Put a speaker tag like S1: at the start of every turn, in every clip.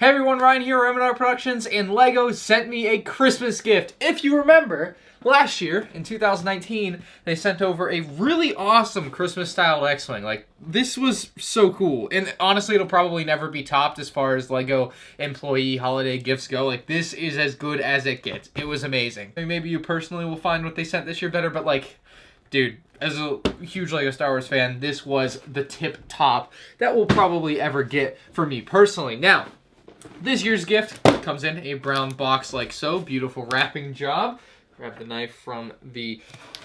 S1: Hey everyone, Ryan here, M&R Productions, and LEGO sent me a Christmas gift. If you remember, last year, in 2019, they sent over a really awesome Christmas-style X-Wing. Like, this was so cool. And honestly, it'll probably never be topped as far as LEGO employee holiday gifts go. Like, this is as good as it gets. It was amazing. Maybe you personally will find what they sent this year better, but like, dude, as a huge LEGO Star Wars fan, this was the tip top that we'll probably ever get for me personally. Now, this year's gift comes in a brown box like so. Beautiful wrapping job. Grab the knife from the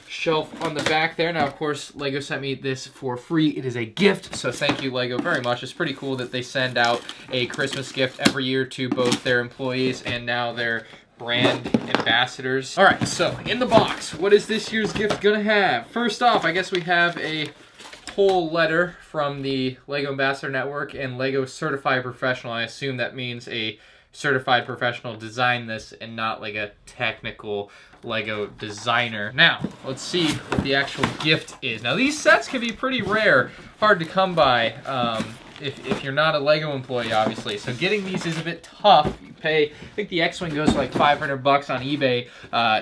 S1: shelf on the back there. Now, of course, LEGO sent me this for free. It is a gift, so thank you, LEGO, very much. It's pretty cool that they send out a Christmas gift every year to both their employees and now their brand ambassadors. All right, so in the box, what is this year's gift gonna have? First off, I guess we have a whole letter from the LEGO Ambassador Network and LEGO Certified Professional. I assume that means a certified professional designed this and not like a technical LEGO designer. Now, let's see what the actual gift is. Now, these sets can be pretty rare, hard to come by if you're not a LEGO employee, obviously. So getting these is a bit tough. You pay, I think the X-Wing goes for like $500 on eBay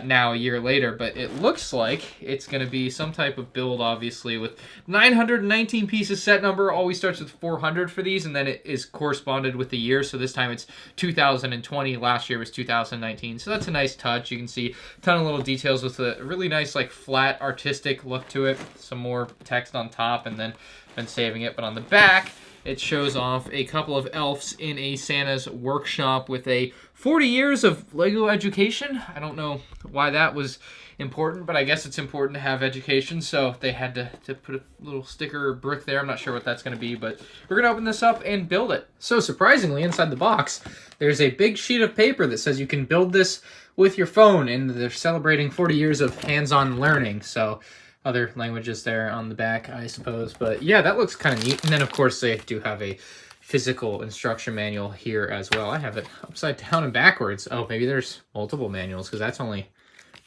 S1: now a year later, but it looks like it's going to be some type of build, obviously, with 919 pieces set number. Always starts with 400 for these, and then it is corresponded with the year. So this time it's 2020. Last year was 2019. So that's a nice touch. You can see a ton of little details with a really nice, like, flat, artistic look to it. Some more text on top, and then been saving it. But on the back, it shows off a couple of elves in a Santa's workshop with a 40 years of LEGO education. I don't know why that was important, but I guess it's important to have education, so they had to put a little sticker or brick there. I'm not sure what that's going to be, but we're going to open this up and build it. So surprisingly, inside the box, there's a big sheet of paper that says you can build this with your phone, and they're celebrating 40 years of hands-on learning, so other languages there on the back, I suppose. But yeah, that looks kind of neat. And then, of course, they do have a physical instruction manual here as well. I have it upside down and backwards. Oh, maybe there's multiple manuals because that's only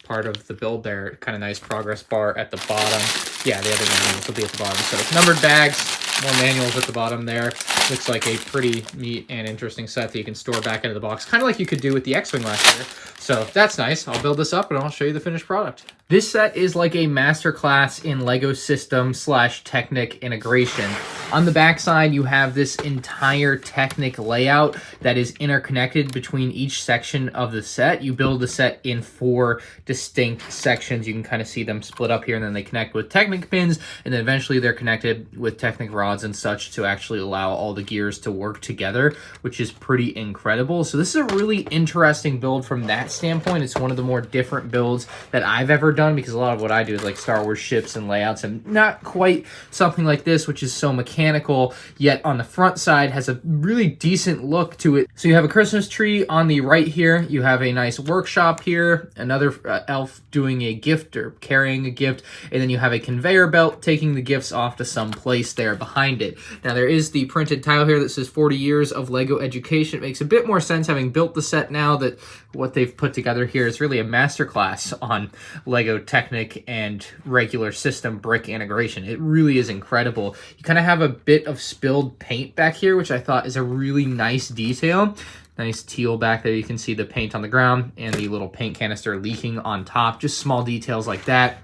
S1: part of the build there. Kind of nice progress bar at the bottom. Yeah, the other manuals will be at the bottom. So numbered bags, more manuals at the bottom there. Looks like a pretty neat and interesting set that you can store back into the box, kind of like you could do with the X-Wing last year. So that's nice. I'll build this up and I'll show you the finished product. This set is like a masterclass in LEGO system / Technic integration. On the back side, you have this entire Technic layout that is interconnected between each section of the set. You build the set in 4 distinct sections. You can kind of see them split up here, and then they connect with Technic pins, and then eventually they're connected with Technic rods and such to actually allow all the gears to work together, which is pretty incredible. So this is a really interesting build from that standpoint. It's one of the more different builds that I've ever done, because a lot of what I do is like Star Wars ships and layouts, and not quite something like this, which is so mechanical, yet on the front side has a really decent look to it. So you have a Christmas tree on the right here. You have a nice workshop here, another elf doing a gift or carrying a gift, and then you have a conveyor belt taking the gifts off to some place there behind it. Now there is the printed title here that says 40 years of LEGO education. It makes a bit more sense having built the set now that what they've put together here is really a masterclass on LEGO Technic and regular system brick integration. It really is incredible. You kind of have a bit of spilled paint back here, which I thought is a really nice detail. Nice teal back there. You can see the paint on the ground and the little paint canister leaking on top. Just small details like that.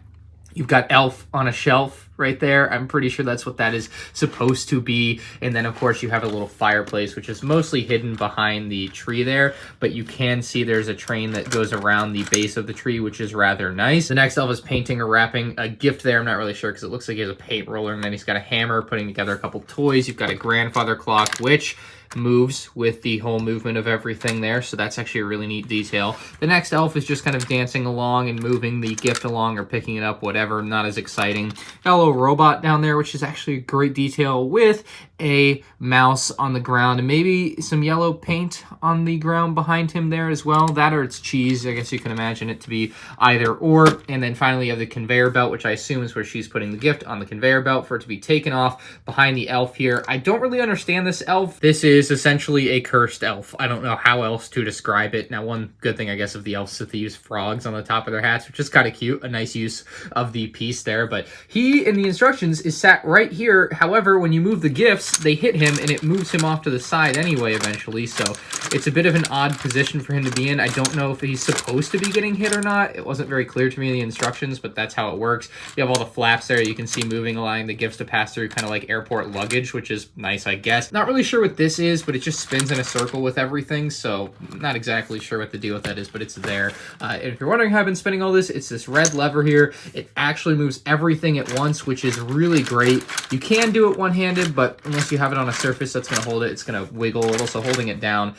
S1: You've got elf on a shelf right there. I'm pretty sure that's what that is supposed to be. And then, of course, you have a little fireplace, which is mostly hidden behind the tree there. But you can see there's a train that goes around the base of the tree, which is rather nice. The next elf is painting or wrapping a gift there. I'm not really sure because it looks like he has a paint roller, and then he's got a hammer putting together a couple toys. You've got a grandfather clock, which moves with the whole movement of everything there, so that's actually a really neat detail. The next elf is just kind of dancing along and moving the gift along or picking it up, whatever, not as exciting. Got a little robot down there, which is actually a great detail with a mouse on the ground and maybe some yellow paint on the ground behind him there as well. That or it's cheese. I guess you can imagine it to be either or. And then finally you have the conveyor belt, which I assume is where she's putting the gift on the conveyor belt for it to be taken off behind the elf here. I don't really understand this elf. This is essentially a cursed elf. I don't know how else to describe it. Now, one good thing, I guess, of the elves is that they use frogs on the top of their hats, which is kind of cute. A nice use of the piece there. But he, in the instructions, is sat right here. However, when you move the gifts, they hit him, and it moves him off to the side anyway eventually, so it's a bit of an odd position for him to be in. I don't know if he's supposed to be getting hit or not. It wasn't very clear to me in the instructions, but that's how it works. You have all the flaps there you can see moving, allowing the gifts to pass through, kind of like airport luggage, which is nice, I guess. Not really sure what this is, but it just spins in a circle with everything, so not exactly sure what the deal with that is, but it's there. If you're wondering how I've been spinning all this, it's this red lever here. It actually moves everything at once, which is really great. You can do it one-handed, but unless you have it on a surface that's going to hold it, it's going to wiggle a little, so holding it down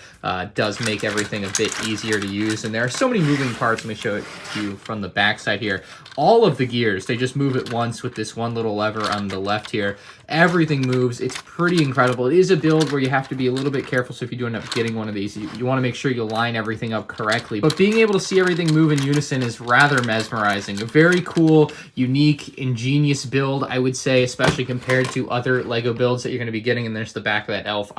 S1: does make everything a bit easier to use. And there are so many moving parts. Let me show it to you from the back side here. All of the gears, they just move at once with this one little lever on the left here. Everything moves. It's pretty incredible. It is a build where you have to be a little bit careful, so if you do end up getting one of these, you want to make sure you line everything up correctly. But being able to see everything move in unison is rather mesmerizing. A very cool, unique, ingenious build, I would say, especially compared to other LEGO builds that you're going to be getting. And there's the back of that elf.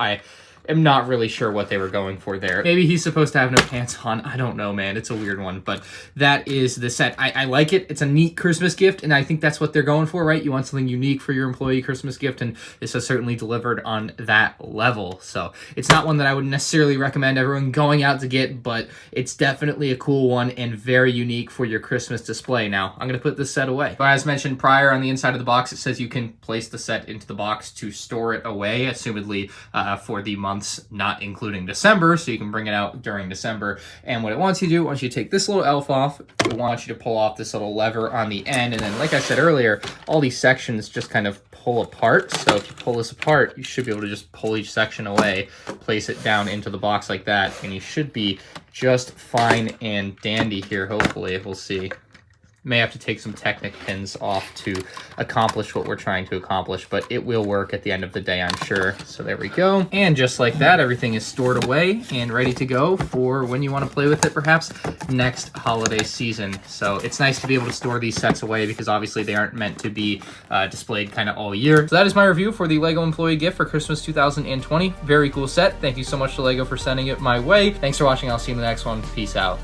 S1: I'm not really sure what they were going for there. Maybe he's supposed to have no pants on. I don't know, man. It's a weird one, but that is the set. I like it. It's a neat Christmas gift, and I think that's what they're going for, right? You want something unique for your employee Christmas gift, and this has certainly delivered on that level. So it's not one that I would necessarily recommend everyone going out to get, but it's definitely a cool one and very unique for your Christmas display. Now, I'm going to put this set away. But as mentioned prior, on the inside of the box, it says you can place the set into the box to store it away, assumedly for the month, not including December, so you can bring it out during December. And what it wants you to do, once you take this little elf off, it wants you to pull off this little lever on the end, and then, like I said earlier, all these sections just kind of pull apart. So if you pull this apart, you should be able to just pull each section away, place it down into the box like that, and you should be just fine and dandy here, hopefully. We'll see. May have to take some Technic pins off to accomplish what we're trying to accomplish, but it will work at the end of the day, I'm sure. So there we go. And just like that, everything is stored away and ready to go for when you want to play with it, perhaps next holiday season. So it's nice to be able to store these sets away because obviously they aren't meant to be displayed kind of all year. So that is my review for the LEGO Employee Gift for Christmas 2020. Very cool set. Thank you so much to LEGO for sending it my way. Thanks for watching. I'll see you in the next one. Peace out.